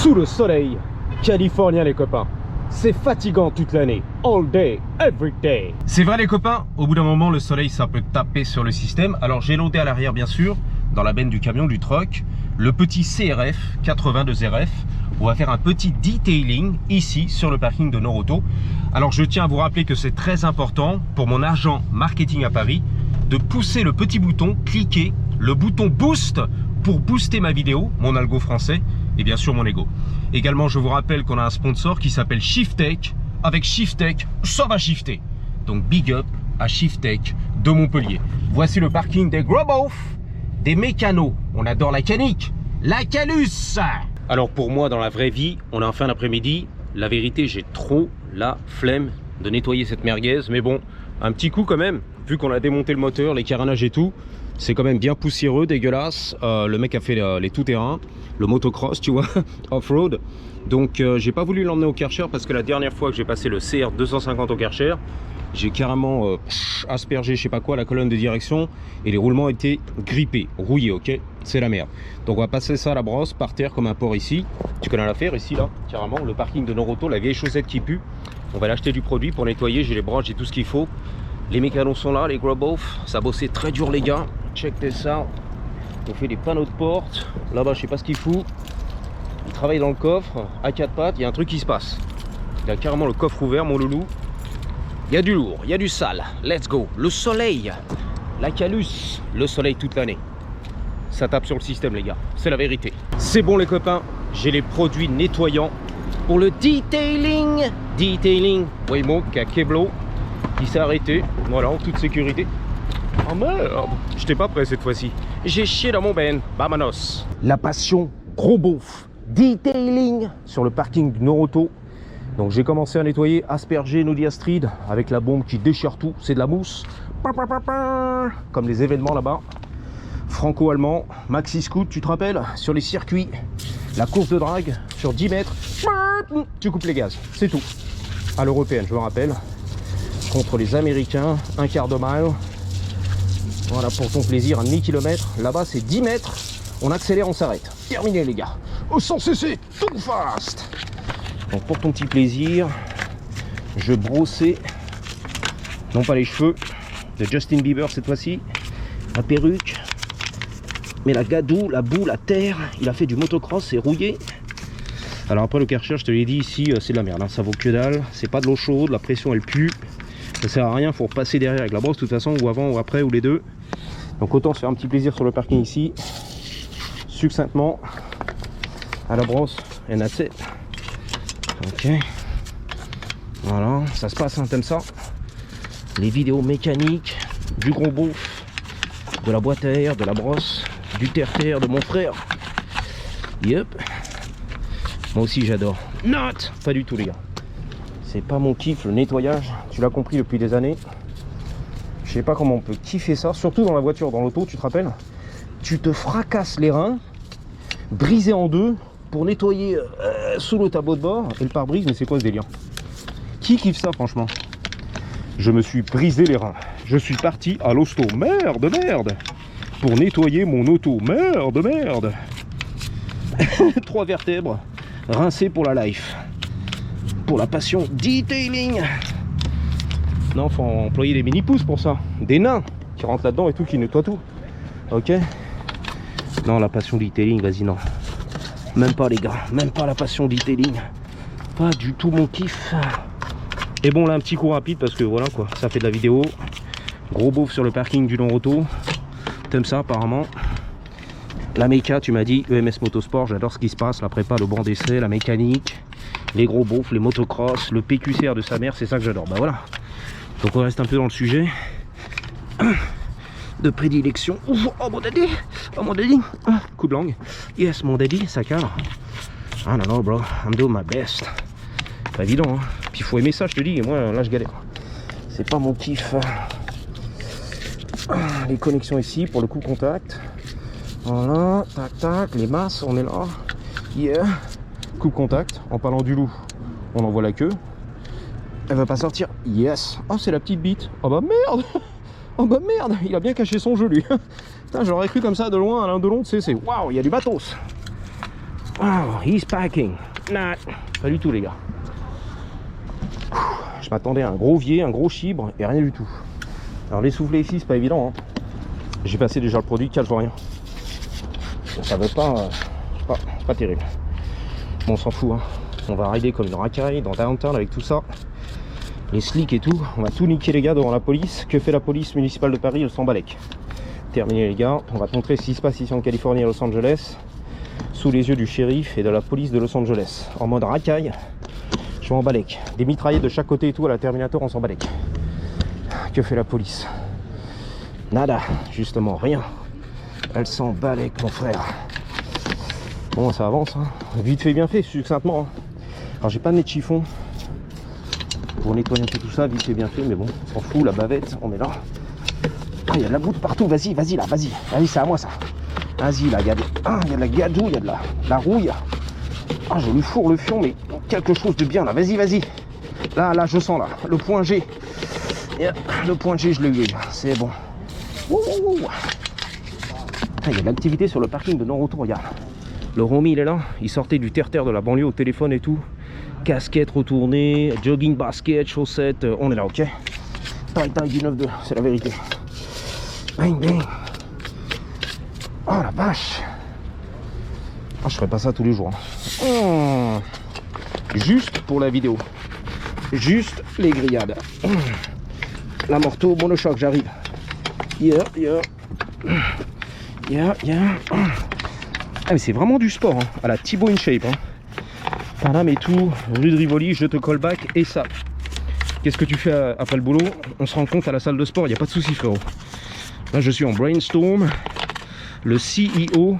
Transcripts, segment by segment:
sous le soleil californien les copains. C'est fatigant toute l'année, all day, every day. C'est vrai les copains, au bout d'un moment le soleil ça peut taper sur le système. Alors j'ai loadé à l'arrière bien sûr, dans la benne du camion, du truck, le petit CRF 82 RF. On va faire un petit detailing ici sur le parking de Noroto. Alors je tiens à vous rappeler que c'est très important pour mon agent marketing à Paris de pousser le petit bouton, cliquer le bouton boost pour booster ma vidéo, mon algo français et bien sûr mon ego. Également je vous rappelle qu'on a un sponsor qui s'appelle ShiftTech. Avec ShiftTech ça va shifter. Donc big up à ShiftTech de Montpellier. Voici le parking des gros beaufs, des mécanos. On adore la canique, la calus. Alors pour moi dans la vraie vie, on est en fin d'après-midi. La vérité j'ai trop la flemme de nettoyer cette merguez. Mais bon, un petit coup quand même. Vu qu'on a démonté le moteur, les carénages et tout. C'est quand même bien poussiéreux, dégueulasse. Le mec a fait les tout-terrain, le motocross, tu vois, off-road. Donc j'ai pas voulu l'emmener au Karcher parce que la dernière fois que j'ai passé le CR 250 au Karcher, j'ai carrément aspergé je sais pas quoi la colonne de direction et les roulements étaient grippés, rouillés, ok. C'est la merde. Donc on va passer ça à la brosse par terre comme un porc ici. Tu connais l'affaire ici là, carrément, le parking de Noroto, la vieille chaussette qui pue. On va l'acheter du produit pour nettoyer, j'ai les broches, j'ai tout ce qu'il faut. Les mécanos sont là, les gros beaufs, ça a bossé très dur les gars. Check ça. On fait des panneaux de porte. Là-bas, je sais pas ce qu'il fout. Il travaille dans le coffre à quatre pattes. Il y a un truc qui se passe. Il a carrément le coffre ouvert, mon loulou. Il y a du lourd, il y a du sale. Let's go. Le soleil, la calus, le soleil toute l'année. Ça tape sur le système, les gars. C'est la vérité. C'est bon, les copains. J'ai les produits nettoyants pour le detailing. Detailing. Waymo, Keblo, qui s'est arrêté. Voilà, en toute sécurité. Oh merde, j'étais pas prêt cette fois-ci. J'ai chié dans mon ben. Bamanos. La passion gros beauf. Detailing sur le parking du Noroto. Donc j'ai commencé à nettoyer, asperger nos diastrides avec la bombe qui déchire tout. C'est de la mousse. Comme les événements là-bas. Franco-allemand. Maxi Scoot, tu te rappelles? Sur les circuits. La course de drague sur 10 mètres. Tu coupes les gaz. C'est tout. À l'européenne, je me rappelle. Contre les Américains. Un quart de mile. Voilà, pour ton plaisir, un demi-kilomètre. Là-bas, c'est 10 mètres. On accélère, on s'arrête. Terminé, les gars. Au sans cesser, tout fast. Donc, pour ton petit plaisir, je brossais, non pas les cheveux de Justin Bieber cette fois-ci, la perruque, mais la gadoue, la boue, la terre. Il a fait du motocross, c'est rouillé. Alors, après, le Karcher, je te l'ai dit, ici, c'est de la merde. Hein. Ça vaut que dalle. C'est pas de l'eau chaude, la pression, elle pue. Ça sert à rien, faut repasser derrière avec la brosse de toute façon, ou avant ou après, ou les deux. Donc autant se faire un petit plaisir sur le parking ici, succinctement, à la brosse, and that's it. Ok, voilà, ça se passe, hein, t'aimes ça? Les vidéos mécaniques, du gros beauf, de la boîte à air, de la brosse, du terre-terre de mon frère. Yep. Moi aussi j'adore. Not, pas du tout les gars. C'est pas mon kiff le nettoyage, tu l'as compris depuis des années. Je sais pas comment on peut kiffer ça, surtout dans la voiture, dans l'auto, tu te rappelles? Tu te fracasses les reins, brisé en deux, pour nettoyer sous le tableau de bord et le pare-brise, mais c'est quoi ce délire? Qui kiffe ça franchement? Je me suis brisé les reins, je suis parti à l'hosto, merde, pour nettoyer mon auto, merde. 3 vertèbres, rincées pour la life. Pour la passion detailing. Non, faut employer des mini-pousses pour ça. Des nains qui rentrent là-dedans et tout, qui nettoient tout. Ok. Non, la passion detailing, vas-y, non. Même pas, les gars. Même pas la passion detailing. Pas du tout mon kiff. Et bon, là, un petit coup rapide parce que voilà, quoi. Ça fait de la vidéo. Gros beauf sur le parking du Noroto. T'aimes ça, apparemment. La méca, tu m'as dit. EMS Motosport, j'adore ce qui se passe. La prépa, le banc d'essai, la mécanique. Les gros beaufs, les motocross, le PQCR de sa mère, c'est ça que j'adore. Bah voilà. Donc on reste un peu dans le sujet de prédilection. Ouf, oh mon daddy, coup de langue. Yes, mon daddy, ça cale. Ah non, non, bro, I'm doing my best. Pas évident, hein. Puis il faut aimer ça, je te dis. Et moi, là, je galère. C'est pas mon kiff. Les connexions ici pour le coup contact. Voilà, tac, tac, les masses, on est là. Yeah. Coupe contact, en parlant du loup, on envoie la queue. Elle va pas sortir. Yes. Oh, c'est la petite bite. Oh bah merde. Oh bah merde, il a bien caché son jeu lui. Putain, j'aurais cru comme ça de loin, à l'un de long, tu sais, c'est waouh, il y a du matos. Wow, he's packing. Not. Pas du tout, les gars. Je m'attendais à un gros vier, un gros chibre et rien du tout. Alors les soufflets ici, c'est pas évident. Hein. J'ai passé déjà le produit, je vois rien. Ça veut pas. C'est pas terrible. Bon, on s'en fout. Hein. On va rider comme une racaille dans Downtown avec tout ça. Les slicks et tout. On va tout niquer, les gars, devant la police. Que fait la police municipale de Paris? Elle s'en balèque. Terminé, les gars. On va te montrer ce qui se passe ici en Californie, à Los Angeles. Sous les yeux du shérif et de la police de Los Angeles. En mode racaille. Je m'en balèque. Des mitraillettes de chaque côté et tout. À la Terminator, on s'en balèque. Que fait la police? Nada. Justement, rien. Elle s'en balèque, mon frère. Bon, ça avance. Hein. Vite fait, bien fait, succinctement. Hein. Alors, j'ai pas de nez de chiffon. Pour nettoyer un peu tout ça, vite fait, bien fait. Mais bon, on s'en fout. La bavette, on est là. Ah, il y a de la goutte partout. Vas-y, vas-y, là, vas-y. Allez, c'est à moi, ça. Vas-y, là, il y a de la gadou, il y a de la rouille. Ah, je lui fourre le fion, mais quelque chose de bien, là. Vas-y, vas-y. Là, je sens, là. Le point G. Yeah, le point G, je l'ai eu. C'est bon. Il y a de l'activité sur le parking de non-retour, regarde. Le Romy, il est là. Il sortait du terre-terre de la banlieue au téléphone et tout. Casquette retournée, jogging basket, chaussettes. On est là, ok. Taille du 9-2, c'est la vérité. Bang, bang. Oh la vache. Ah, je ferais pas ça tous les jours. Hein. Juste pour la vidéo. Juste les grillades. La morteau, monochoc, j'arrive. Yeah. Ah mais c'est vraiment du sport, hein. À la Thibaut InShape. Hein. Paname et tout, rue de Rivoli, je te call back et ça. Qu'est-ce que tu fais après le boulot? On se rend compte à la salle de sport, il n'y a pas de souci, frérot. Là je suis en brainstorm. Le CEO.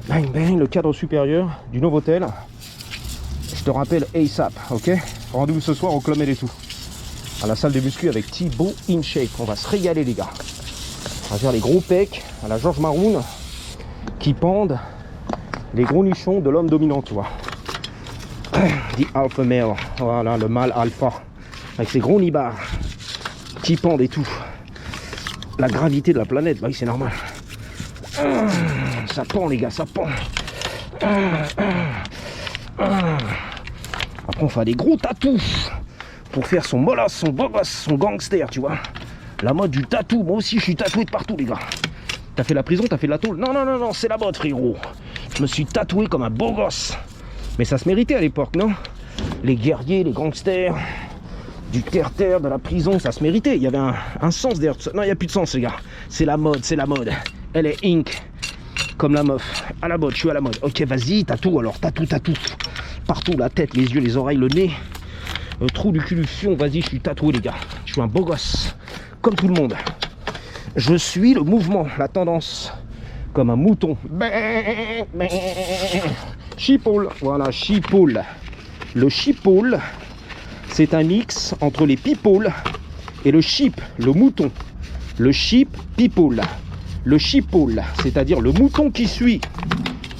Bang bang, le cadre supérieur du Novotel. Je te rappelle ASAP, ok? Rendez-vous ce soir au Club Med et tout. À la salle de muscu avec Thibaut InShape. On va se régaler, les gars. On va faire les gros pecs à la George Maroon qui pendent les gros nichons de l'homme dominant, tu vois. The alpha male. Voilà, le mâle alpha. Avec ses gros nibards qui pendent et tout. La gravité de la planète, bah oui, c'est normal. Ça pend, les gars, ça pend. Après, on fait des gros tatous pour faire son molasse, son boss, son gangster, tu vois. La mode du tatou. Moi aussi, je suis tatoué de partout, les gars. T'as fait la prison, t'as fait la tôle. Non, c'est la mode, frérot. Je me suis tatoué comme un beau gosse. Mais ça se méritait à l'époque, non? Les guerriers, les gangsters, du terre-terre, de la prison, ça se méritait. Il y avait un sens derrière tout ça. Non, il n'y a plus de sens, les gars. C'est la mode, c'est la mode. Elle est ink. Comme la meuf. À la mode, je suis à la mode. Ok, vas-y, tatou alors. Tatou. Partout, la tête, les yeux, les oreilles, le nez. Le trou du cul du fion. Vas-y, je suis tatoué, les gars. Je suis un beau gosse. Comme tout le monde. Je suis le mouvement, la tendance. Comme un mouton. Chipoule. Voilà, chipoule. Le chipoule, c'est un mix entre les people et le sheep, le mouton. Le sheep people. Le chipoule, c'est-à-dire le mouton qui suit.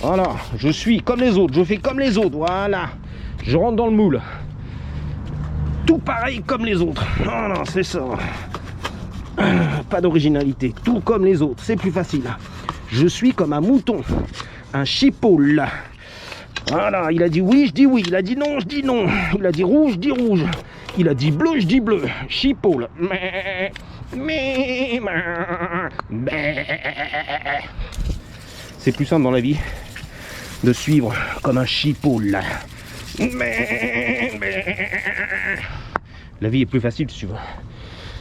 Voilà, je suis comme les autres, je fais comme les autres, voilà. Je rentre dans le moule. Tout pareil comme les autres. Voilà, c'est ça. Pas d'originalité, tout comme les autres, c'est plus facile. Je suis comme un mouton, un chipoule. Voilà, il a dit oui, je dis oui. Il a dit non, je dis non. Il a dit rouge, je dis rouge. Il a dit bleu, je dis bleu. Chipoule. C'est plus simple dans la vie de suivre comme un chipoule. La vie est plus facile si tu veux.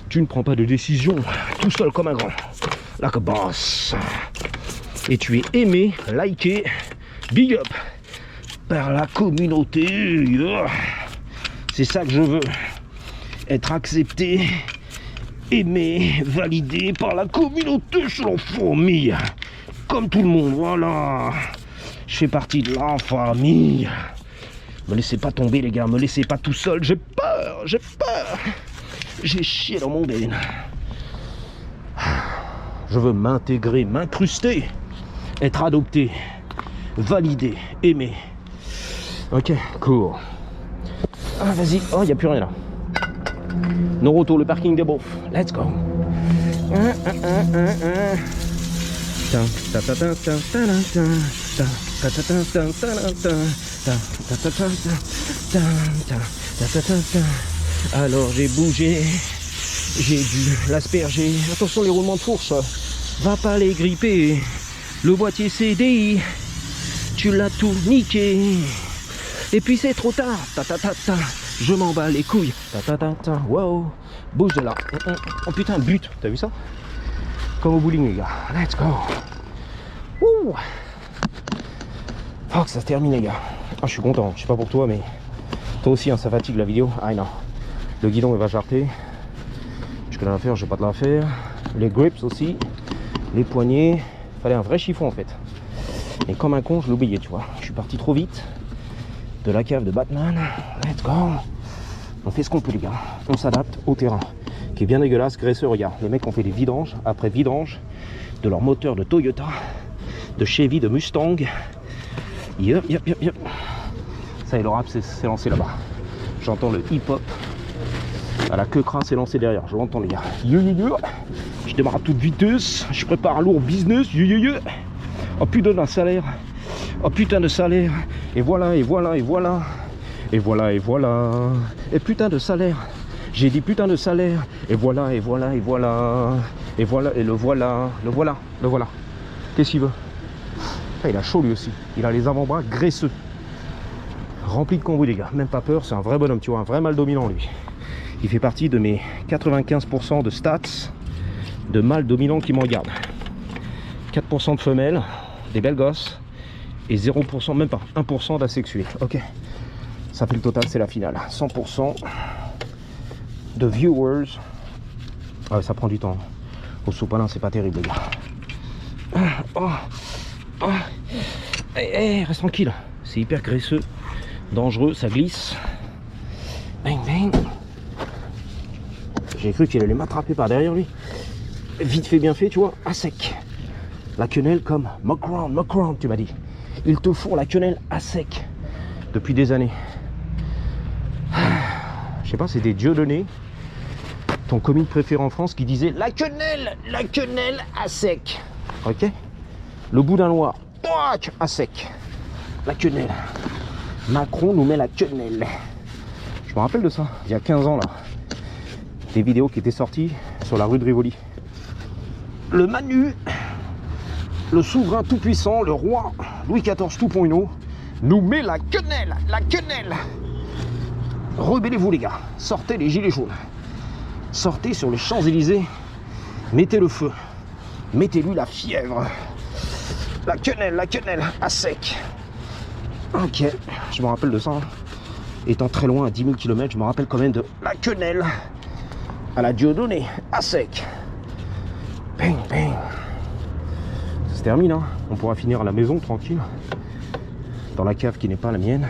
Tu ne prends pas de décision tout seul comme un grand. Like a boss. Et tu es aimé, liké, big up par la communauté. C'est ça que je veux. Être accepté, aimé, validé par la communauté. Je suis en famille. Comme tout le monde, voilà. Je fais partie de la famille. Me laissez pas tomber, les gars. Me laissez pas tout seul. J'ai peur, j'ai peur. J'ai chié dans mon benne. Je veux m'intégrer, m'incruster, être adopté, validé, aimé. Ok, cool. Ah, vas-y. Oh, il n'y a plus rien là. Non retour, le parking des beaufs. Let's go. Alors j'ai bougé, j'ai dû l'asperger. Attention les roulements de fourche, va pas les gripper. Le boîtier CDI, tu l'as tout niqué. Et puis c'est trop tard, je m'en bats les couilles. Wow, bouge de là. Oh putain, but, t'as vu ça? Comme au bowling les gars, let's go. Ouh. Oh que ça se termine les gars. Ah, je suis content, je sais pas pour toi mais toi aussi hein, ça fatigue la vidéo. Ah non, le guidon il va jarter. Je connais la faire, je vais pas te la faire. Les grips aussi, les poignets. Fallait un vrai chiffon en fait. Et comme un con je l'oubliais tu vois. Je suis parti trop vite de la cave de Batman. Let's go. On fait ce qu'on peut les gars. On s'adapte au terrain qui est bien dégueulasse, graisseux. Regarde, les mecs ont fait des vidanges après vidange de leur moteur de Toyota, de Chevy, de Mustang. Yep. Ça y est, le rap s'est lancé là-bas. J'entends le hip-hop. À la queue crasse s'est lancé derrière. Je l'entends les gars. Je démarre à toute vitesse. Je prépare un lourd business. Oh putain d'un salaire. Oh putain de salaire. Et voilà. Et putain de salaire. J'ai dit putain de salaire. Et voilà. Et le voilà. Qu'est-ce qu'il veut? Ah, il a chaud lui aussi. Il a les avant-bras graisseux. Rempli de cambouis les gars. Même pas peur, c'est un vrai bonhomme, tu vois, un vrai mâle dominant lui. Il fait partie de mes 95% de stats de mâles dominants qui m'en gardent. 4% de femelles, des belles gosses. Et 0%, même pas, 1% d'asexués. Ok. Ça fait le total, c'est la finale. 100% de viewers. Ah ouais, ça prend du temps. Au sopalin, c'est pas terrible, les gars. Reste tranquille. C'est hyper graisseux, dangereux, ça glisse. Bang. J'ai cru qu'il allait m'attraper par derrière lui. Vite fait, bien fait, tu vois, à sec. La quenelle comme Macron, tu m'as dit. Ils te font la quenelle à sec depuis des années. Je sais pas, c'était Dieudonné, ton comique préféré en France, qui disait la quenelle à sec. Ok. Le boudin noir, à sec. La quenelle. Macron nous met la quenelle. Je me rappelle de ça, il y a 15 ans là. Des vidéos qui étaient sorties sur la rue de Rivoli. Le Manu, le souverain tout-puissant, le roi Louis XIV 2.0 nous met la quenelle. Rebellez-vous les gars, sortez les gilets jaunes. Sortez sur les Champs-Élysées, mettez le feu, mettez-lui la fièvre. La quenelle à sec. Ok, je me rappelle de ça. Étant très loin à 10 000 km, je me rappelle quand même de la quenelle à la Dieudonné à sec. Bang. Ça se termine, hein. On pourra finir à la maison tranquille. Dans la cave qui n'est pas la mienne.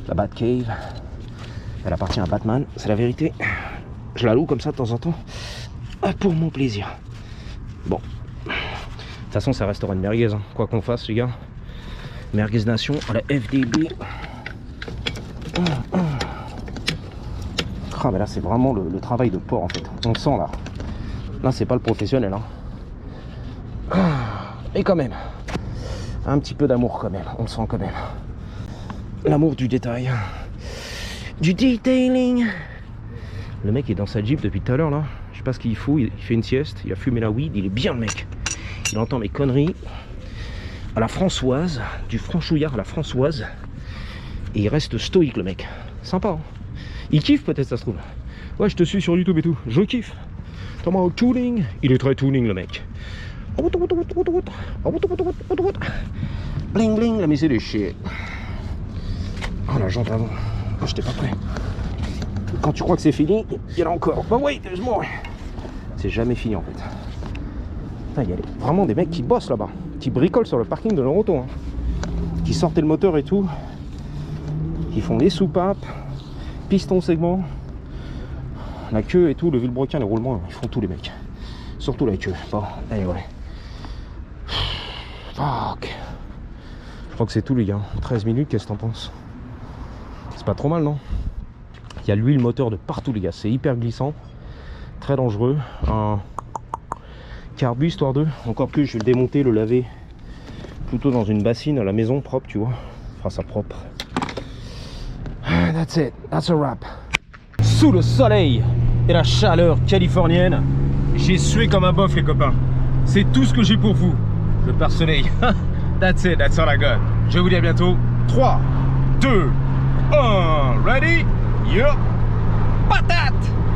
La Batcave. Elle appartient à Batman, c'est la vérité. Je la loue comme ça de temps en temps. Pour mon plaisir. Bon. De toute façon, ça restera une merguez, hein. Quoi qu'on fasse, les gars. Merguez Nation à la FDB. Ah, mais là, c'est vraiment le travail de porc en fait. On le sent là. Là, c'est pas le professionnel. Hein. Et quand même, un petit peu d'amour quand même. On le sent quand même. L'amour du détail. Du detailing. Le mec est dans sa Jeep depuis tout à l'heure là. Je sais pas ce qu'il fout. Il fait une sieste. Il a fumé la weed. Il est bien le mec. Il entend mes conneries à la Françoise, du franchouillard à la Françoise, et il reste stoïque le mec. Sympa, hein. Il kiffe peut-être, ça se trouve. Ouais, je te suis sur YouTube et tout, je kiffe. Thomas tuning, il est très tuning le mec. Bling bling, la mise de shit. Oh la jante avant, oh, j'étais pas prêt. Quand tu crois que c'est fini, il y en a encore. Bah wait, there's more. C'est jamais fini en fait. Il y a vraiment des mecs qui bossent là-bas, qui bricolent sur le parking de leur auto, hein. Qui sortaient le moteur et tout, qui font les soupapes, piston segment, la queue et tout, le vilebrequin, les roulements, ils font tous les mecs. Surtout la queue. Bon, allez, ouais. Fuck. Je crois que c'est tout les gars. 13 minutes, qu'est-ce que t'en penses? C'est pas trop mal, non? Il y a l'huile moteur de partout les gars, c'est hyper glissant, très dangereux. Un carbu histoire de, encore plus je vais le démonter, le laver plutôt dans une bassine à la maison propre, tu vois. Enfin, ça propre. That's it, that's a wrap. Sous le soleil et la chaleur californienne, j'ai sué comme un bof, les copains. C'est tout ce que j'ai pour vous, le pare-soleil. That's it, that's all I got. Je vous dis à bientôt. 3, 2, 1, ready? Yup. Patate!